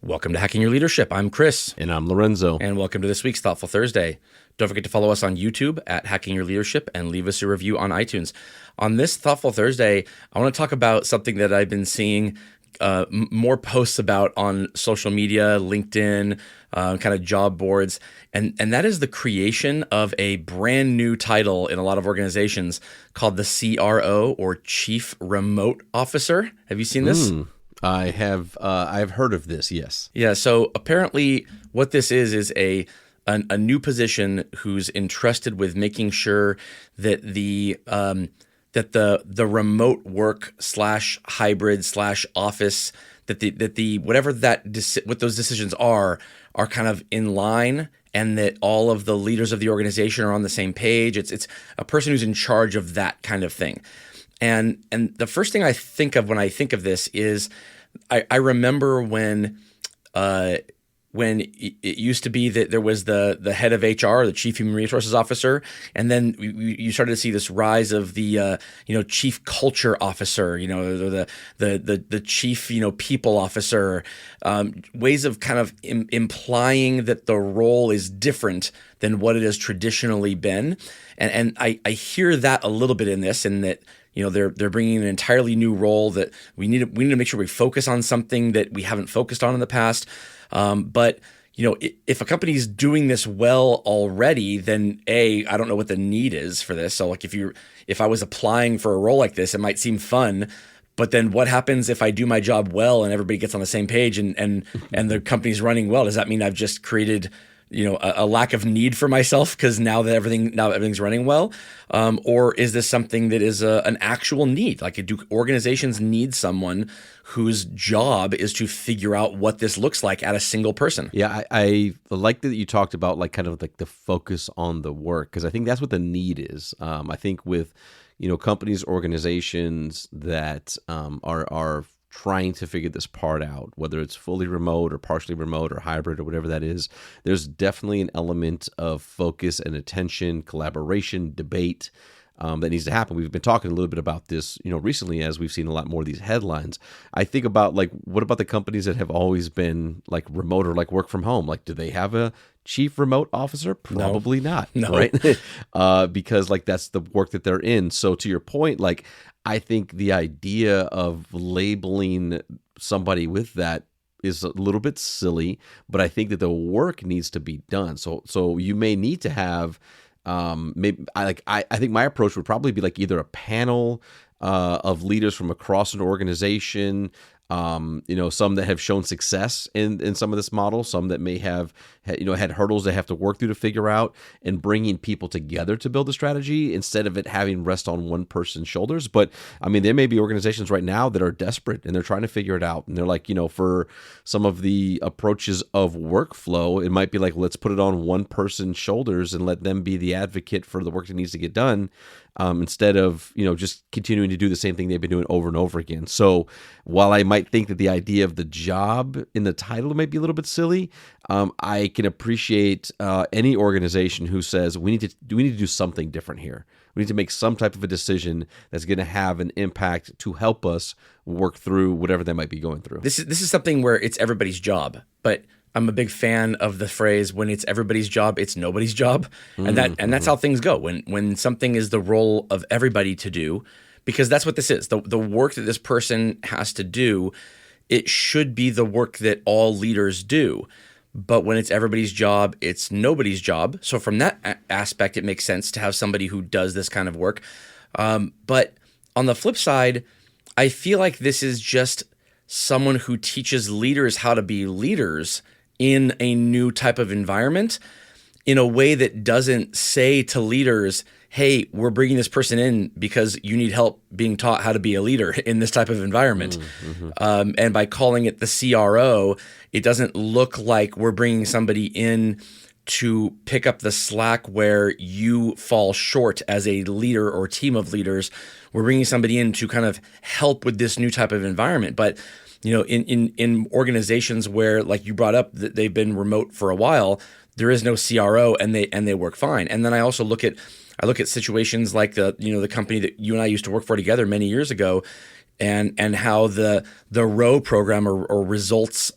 Welcome to Hacking Your Leadership. I'm Chris. And I'm Lorenzo. And welcome to this week's Thoughtful Thursday. Don't forget to follow us on YouTube at Hacking Your Leadership and leave us a review on iTunes. On this Thoughtful Thursday, I want to talk about something that I've been seeing more posts about on social media, LinkedIn, kind of job boards, and that is the creation of a brand new title in a lot of organizations called the CRO, or Chief Remote Officer. Have you seen this? I have. I've heard of this. Yes. Yeah. So apparently, what this is a new position who's entrusted with making sure that the remote work / hybrid / office what those decisions are kind of in line, and that all of the leaders of the organization are on the same page. It's a person who's in charge of that kind of thing. And the first thing I think of when I think of this is I remember when it used to be that there was the head of HR, the Chief Human Resources Officer, and then you started to see this rise of the Chief Culture Officer, the Chief People Officer, ways of kind of implying that the role is different than what it has traditionally been, and I hear that a little bit in this, and that they're bringing an entirely new role that we need to make sure we focus on something that we haven't focused on in the past. But if a company's doing this well already, then I don't know what the need is for this. So like if I was applying for a role like this, it might seem fun, but then what happens if I do my job well and everybody gets on the same page and the company's running well? Does that mean I've just created a lack of need for myself because now everything's running well, or is this something that is an actual need? Like, do organizations need someone whose job is to figure out what this looks like at a single person? Yeah, I like that you talked about like kind of like the focus on the work, because I think that's what the need is. I think with companies, organizations that are trying to figure this part out, whether it's fully remote or partially remote or hybrid or whatever that is, there's definitely an element of focus and attention, collaboration, debate that needs to happen. We've been talking a little bit about this, recently, as we've seen a lot more of these headlines. I think about like, what about the companies that have always been like remote or like work from home? Like, do they have a chief remote officer? Probably not, right? Because like that's the work that they're in. So to your point, like, I think the idea of labeling somebody with that is a little bit silly, but I think that the work needs to be done. So you may need to have I think my approach would probably be like either a panel of leaders from across an organization, some that have shown success in some of this model, some that may have had hurdles they have to work through to figure out, and bringing people together to build a strategy instead of it having rest on one person's shoulders. But I mean, there may be organizations right now that are desperate and they're trying to figure it out. And they're like, for some of the approaches of workflow, it might be like, let's put it on one person's shoulders and let them be the advocate for the work that needs to get done. Instead of, just continuing to do the same thing they've been doing over and over again. So while I might think that the idea of the job in the title might be a little bit silly, I can appreciate any organization who says we need to do something different here. We need to make some type of a decision that's going to have an impact to help us work through whatever they might be going through. This is something where it's everybody's job, but I'm a big fan of the phrase, when it's everybody's job, it's nobody's job. And that's how things go. When something is the role of everybody to do, because that's what this is. The work that this person has to do, it should be the work that all leaders do. But when it's everybody's job, it's nobody's job. So from that aspect, it makes sense to have somebody who does this kind of work. But on the flip side, I feel like this is just someone who teaches leaders how to be leaders in a new type of environment, in a way that doesn't say to leaders, hey, we're bringing this person in because you need help being taught how to be a leader in this type of environment. And by calling it the CRO, it doesn't look like we're bringing somebody in to pick up the slack where you fall short as a leader or team of leaders. We're bringing somebody in to kind of help with this new type of environment. But in organizations where, like you brought up, that they've been remote for a while, there is no CRO, and they work fine. And then I also look at situations like the company that you and I used to work for together many years ago. and how the ROW program or results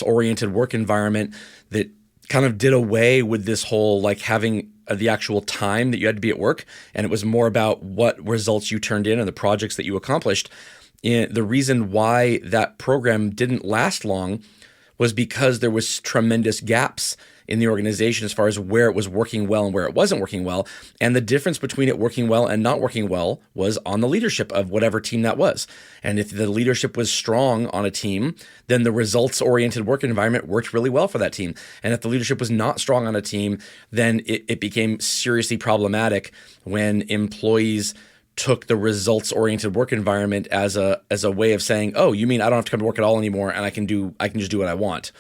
oriented work environment that kind of did away with this whole like having the actual time that you had to be at work, and it was more about what results you turned in and the projects that you accomplished. The reason why that program didn't last long was because there was tremendous gaps in the organization as far as where it was working well and where it wasn't working well. And the difference between it working well and not working well was on the leadership of whatever team that was. And if the leadership was strong on a team, then the results-oriented work environment worked really well for that team. And if the leadership was not strong on a team, then it became seriously problematic when employees took the results-oriented work environment as a way of saying, oh, you mean I don't have to come to work at all anymore and I can just do what I want.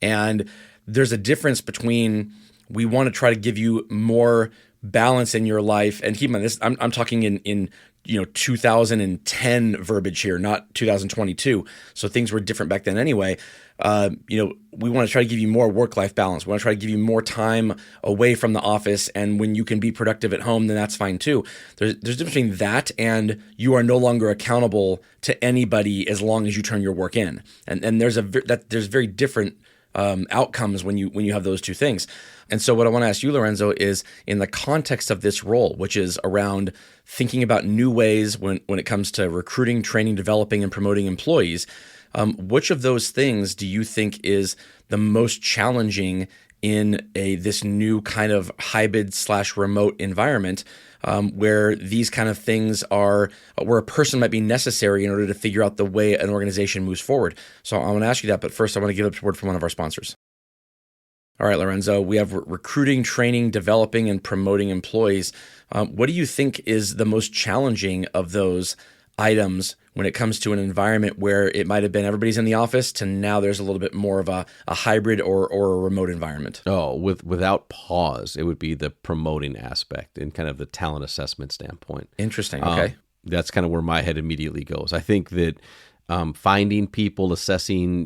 And there's a difference between we want to try to give you more balance in your life, and keep in mind this. I'm talking in 2010 verbiage here, not 2022. So things were different back then anyway. We want to try to give you more work-life balance. We want to try to give you more time away from the office, and when you can be productive at home, then that's fine too. There's a difference between that and you are no longer accountable to anybody as long as you turn your work in, and there's very different outcomes when you have those two things. And so what I want to ask you, Lorenzo, is in the context of this role, which is around thinking about new ways when it comes to recruiting, training, developing, and promoting employees, which of those things do you think is the most challenging in this new kind of hybrid/remote environment, where these kind of things are, where a person might be necessary in order to figure out the way an organization moves forward? So I want to ask you that, but first I want to give a word from one of our sponsors. All right, Lorenzo, we have recruiting, training, developing, and promoting employees. What do you think is the most challenging of those items when it comes to an environment where it might have been everybody's in the office to now there's a little bit more of a hybrid or a remote environment? Oh, without pause, it would be the promoting aspect and kind of the talent assessment standpoint. Interesting. Okay. That's kind of where my head immediately goes. I think that finding people, assessing,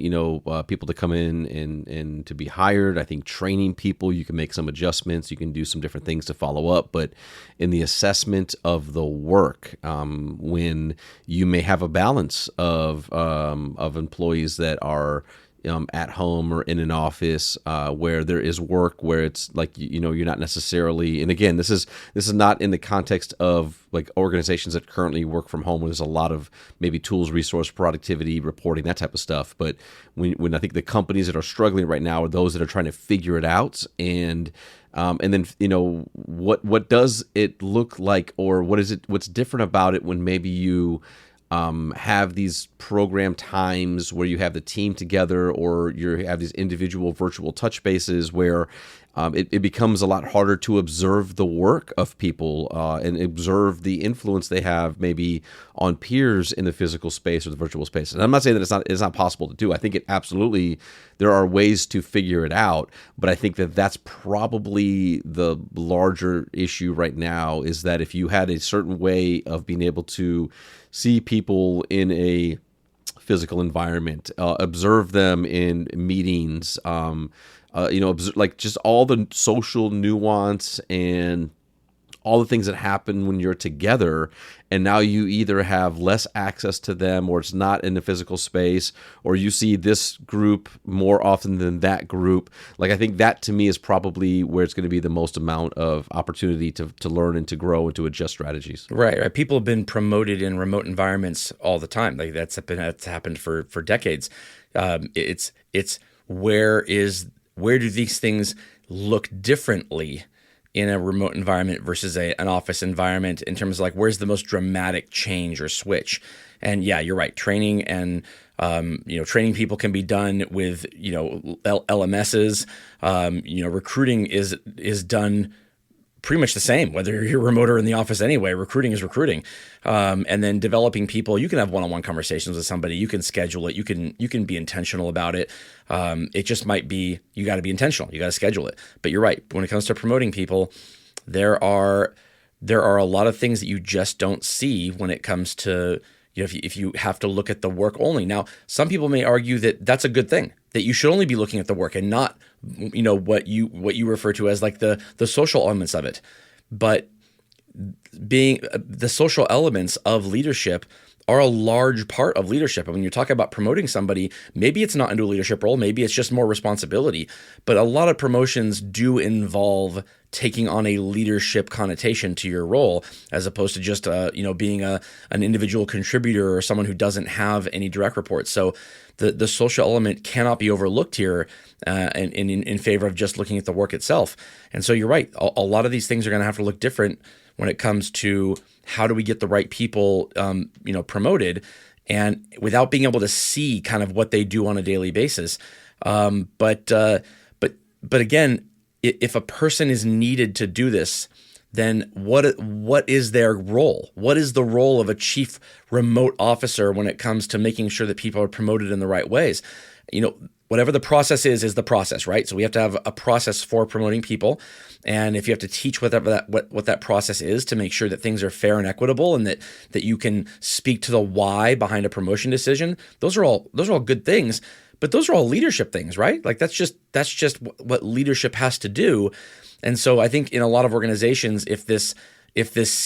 people to come in and to be hired. I think training people, you can make some adjustments. You can do some different things to follow up. But in the assessment of the work, when you may have a balance of employees that are at home or in an office, where there is work, where it's like, you're not necessarily, and again, this is not in the context of like organizations that currently work from home, where there's a lot of maybe tools, resource, productivity, reporting, that type of stuff. But when I think the companies that are struggling right now are those that are trying to figure it out, and then what does it look like, or what's different about it when maybe you have these program times where you have the team together, or you have these individual virtual touch bases where it becomes a lot harder to observe the work of people and observe the influence they have maybe on peers in the physical space or the virtual space. And I'm not saying that it's not possible to do. I think it absolutely, there are ways to figure it out, but I think that that's probably the larger issue right now, is that if you had a certain way of being able to see people in a physical environment, observe them in meetings, like just all the social nuance and all the things that happen when you're together, and now you either have less access to them, or it's not in the physical space, or you see this group more often than that group. Like, I think that to me is probably where it's going to be the most amount of opportunity to learn and to grow and to adjust strategies. Right. People have been promoted in remote environments all the time. Like that's happened for decades. It's where do these things look differently in a remote environment versus an office environment, in terms of like, where's the most dramatic change or switch? And yeah, you're right. Training and training people can be done with LMSs. Recruiting is done pretty much the same, whether you're remote or in the office anyway. Recruiting is recruiting. And then developing people, you can have one-on-one conversations with somebody. You can schedule it. You can be intentional about it. It just might be, you got to be intentional. You got to schedule it. But you're right. When it comes to promoting people, there are a lot of things that you just don't see when it comes to, if you have to look at the work only. Now, some people may argue that that's a good thing, that you should only be looking at the work and not, what you refer to as like the social elements of it. But being the social elements of leadership are a large part of leadership. And when you're talking about promoting somebody, maybe it's not into a leadership role, maybe it's just more responsibility. But a lot of promotions do involve taking on a leadership connotation to your role, as opposed to just being an individual contributor or someone who doesn't have any direct reports. So the social element cannot be overlooked here, in favor of just looking at the work itself. And so you're right. A lot of these things are going to have to look different when it comes to how do we get the right people, promoted, and without being able to see kind of what they do on a daily basis. But again, if a person is needed to do this, then what is their role? What is the role of a chief remote officer when it comes to making sure that people are promoted in the right ways? Whatever the process is the process, right? So we have to have a process for promoting people. And if you have to teach what that process is to make sure that things are fair and equitable, and that you can speak to the why behind a promotion decision, those are all good things. But those are all leadership things, right? Like that's just what leadership has to do. And so I think in a lot of organizations, if this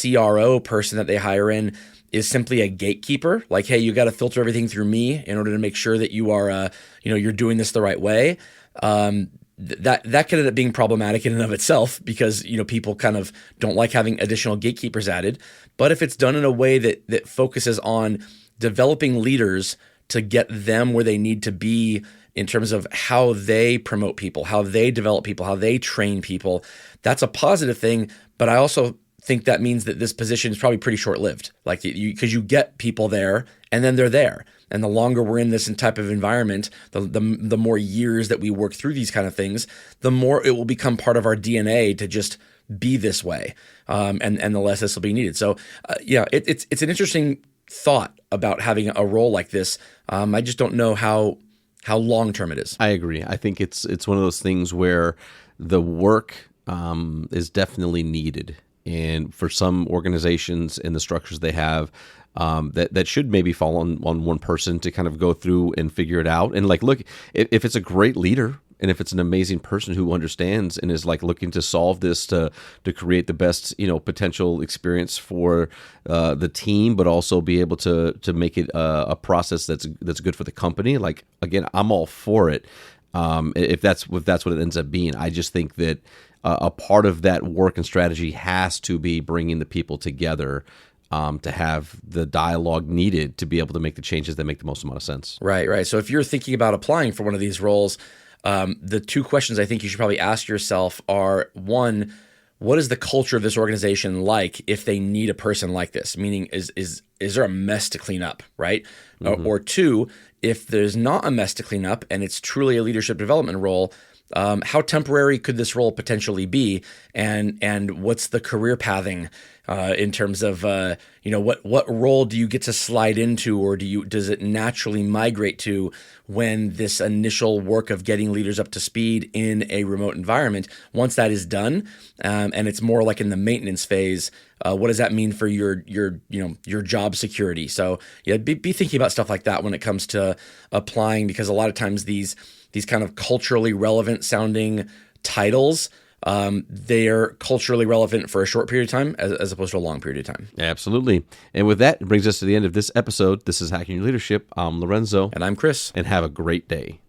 CRO person that they hire in is simply a gatekeeper, like, hey, you got to filter everything through me in order to make sure that you are, you're doing this the right way. That could end up being problematic in and of itself, because people kind of don't like having additional gatekeepers added. But if it's done in a way that focuses on developing leaders to get them where they need to be in terms of how they promote people, how they develop people, how they train people, that's a positive thing. But I also think that means that this position is probably pretty short-lived, like because you get people there and then they're there. And the longer we're in this type of environment, the more years that we work through these kind of things, the more it will become part of our DNA to just be this way, and the less this will be needed. So it's an interesting thought about having a role like this. I just don't know how long term it is. I agree. I think it's one of those things where the work is definitely needed, and for some organizations and the structures they have, that should maybe fall on one person to kind of go through and figure it out. And like, look, if it's a great leader, and if it's an amazing person who understands and is like looking to solve this to create the best potential experience for the team, but also be able to make it a process that's good for the company. Like, again, I'm all for it. If that's what it ends up being. I just think that a part of that work and strategy has to be bringing the people together, to have the dialogue needed to be able to make the changes that make the most amount of sense. Right. So if you're thinking about applying for one of these roles, the two questions I think you should probably ask yourself are, one, what is the culture of this organization like if they need a person like this? Meaning, is there a mess to clean up, right? Mm-hmm. Or two, if there's not a mess to clean up and it's truly a leadership development role, how temporary could this role potentially be, and what's the career pathing in terms of what role do you get to slide into, or does it naturally migrate to when this initial work of getting leaders up to speed in a remote environment, once that is done, and it's more like in the maintenance phase, what does that mean for your job security? So be thinking about stuff like that when it comes to applying, because a lot of times these kind of culturally relevant sounding titles, they are culturally relevant for a short period of time as opposed to a long period of time. Absolutely. And with that, it brings us to the end of this episode. This is Hacking Your Leadership. I'm Lorenzo. And I'm Chris. And have a great day.